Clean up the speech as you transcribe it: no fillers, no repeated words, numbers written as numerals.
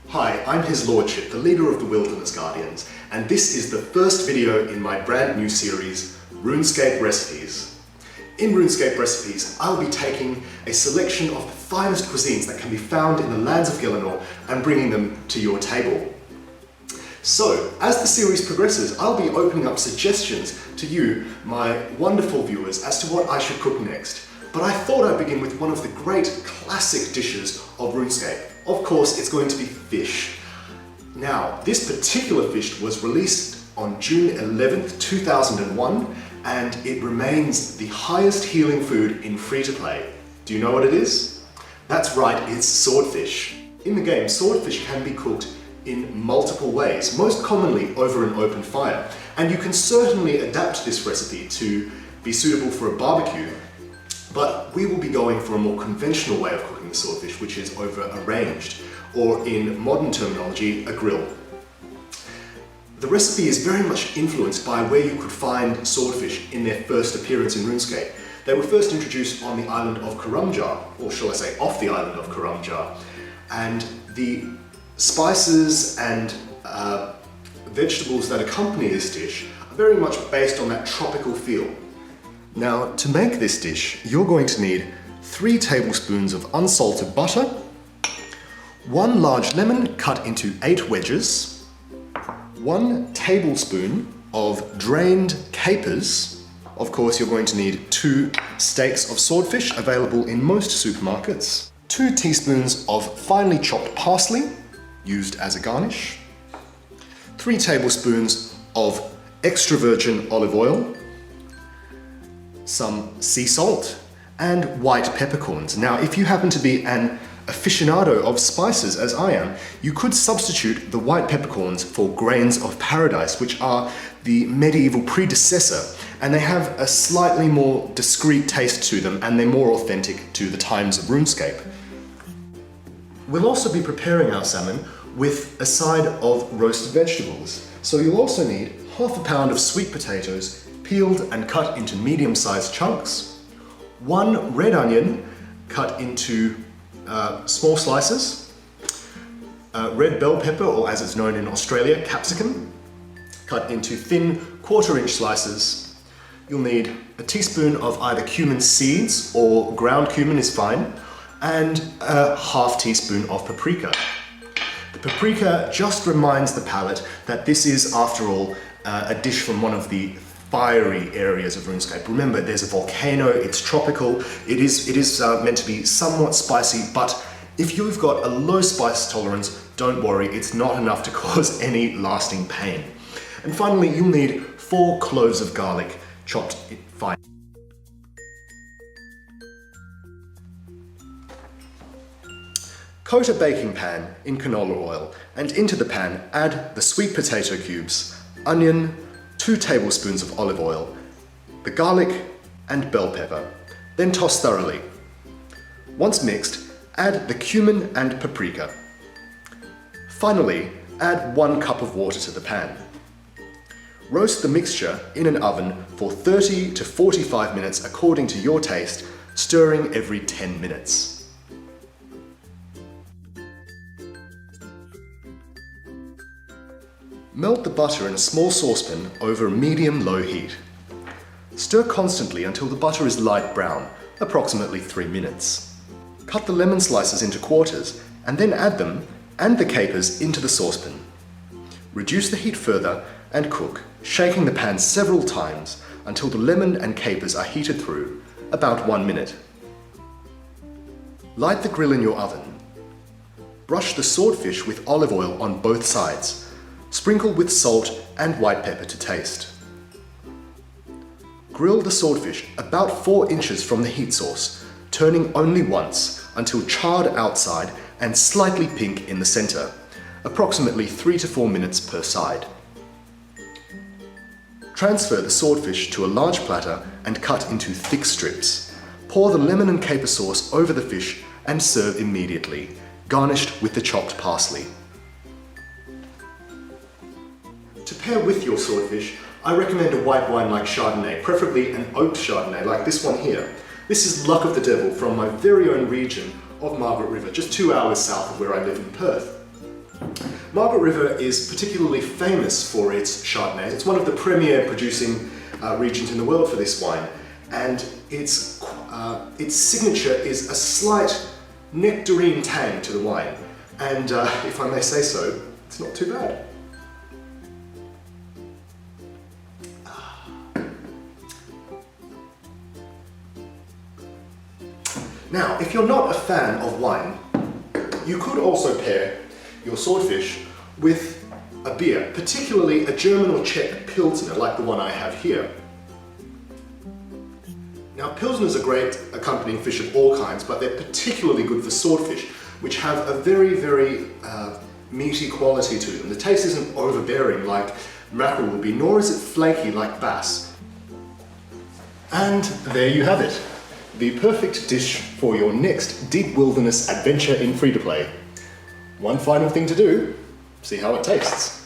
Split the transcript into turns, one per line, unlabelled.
Hi, I'm his Lordship, the leader of the Wilderness Guardians, and this is the first video in my brand new series, Runescape Recipes. In Runescape Recipes, I'll be taking a selection of the finest cuisines that can be found in the lands of Gielinor and bringing them to your table. So, as the series progresses, I'll be opening up suggestions to you, my wonderful viewers, as to what I should cook next. But I thought I'd begin with one of the great classic dishes of Runescape. Of course, it's going to be fish. Now, this particular fish was released on June 11th, 2001, and it remains the highest healing food in free-to-play. Do you know what it is? That's right, it's swordfish. In the game, swordfish can be cooked in multiple ways, most commonly over an open fire. And you can certainly adapt this recipe to be suitable for a barbecue, but we will be going for a more conventional way of cooking the swordfish, which is over a ranged, or in modern terminology, a grill. The recipe is very much influenced by where you could find swordfish in their first appearance in Runescape. They were first introduced on the island of Karamjar, or shall I say off the island of Karamjar, and the spices and vegetables that accompany this dish are very much based on that tropical feel. Now, to make this dish, you're going to need 3 tablespoons of unsalted butter, 1 large lemon cut into 8 wedges, 1 tablespoon of drained capers. Of course, you're going to need 2 steaks of swordfish available in most supermarkets, 2 teaspoons of finely chopped parsley, used as a garnish, 3 tablespoons of extra virgin olive oil, some sea salt, and white peppercorns. Now, if you happen to be an aficionado of spices, as I am, you could substitute the white peppercorns for grains of paradise, which are the medieval predecessor, and they have a slightly more discreet taste to them, and they're more authentic to the times of RuneScape. We'll also be preparing our salmon with a side of roasted vegetables. So you'll also need half a pound of sweet potatoes, peeled and cut into medium-sized chunks, 1 red onion cut into small slices, red bell pepper, or as it's known in Australia, capsicum, cut into thin 1/4-inch slices. You'll need a teaspoon of either cumin seeds, or ground cumin is fine, and a half teaspoon of paprika. The paprika just reminds the palate that this is, after all, a dish from one of the fiery areas of RuneScape. Remember, there's a volcano, it's tropical, it is meant to be somewhat spicy, but if you've got a low spice tolerance, don't worry, it's not enough to cause any lasting pain. And finally, you'll need 4 cloves of garlic, chopped fine. Coat a baking pan in canola oil, and into the pan add the sweet potato cubes, onion, 2 tablespoons of olive oil, the garlic and bell pepper. Then toss thoroughly. Once mixed, add the cumin and paprika. Finally, add 1 cup of water to the pan. Roast the mixture in an oven for 30 to 45 minutes according to your taste, stirring every 10 minutes. Melt the butter in a small saucepan over a medium-low heat. Stir constantly until the butter is light brown, approximately 3 minutes. Cut the lemon slices into quarters and then add them and the capers into the saucepan. Reduce the heat further and cook, shaking the pan several times until the lemon and capers are heated through, about 1 minute. Light the grill in your oven. Brush the swordfish with olive oil on both sides. Sprinkle with salt and white pepper to taste. Grill the swordfish about 4 inches from the heat source, turning only once until charred outside and slightly pink in the center, approximately 3 to 4 minutes per side. Transfer the swordfish to a large platter and cut into thick strips. Pour the lemon and caper sauce over the fish and serve immediately, garnished with the chopped parsley. To pair with your swordfish, I recommend a white wine like Chardonnay, preferably an oaked Chardonnay like this one here. This is Luck of the Devil from my very own region of Margaret River, just 2 hours south of where I live in Perth. Margaret River is particularly famous for its Chardonnay. It's one of the premier producing regions in the world for this wine, and its signature is a slight nectarine tang to the wine, and if I may say so, it's not too bad. Now, if you're not a fan of wine, you could also pair your Swordfish with a beer, particularly a German or Czech Pilsner, like the one I have here. Now, Pilsners are great accompanying fish of all kinds, but they're particularly good for Swordfish, which have a very, very meaty quality to them. The taste isn't overbearing like mackerel would be, nor is it flaky like bass. And there you have it. The perfect dish for your next deep wilderness adventure in free-to-play. One final thing to do, see how it tastes.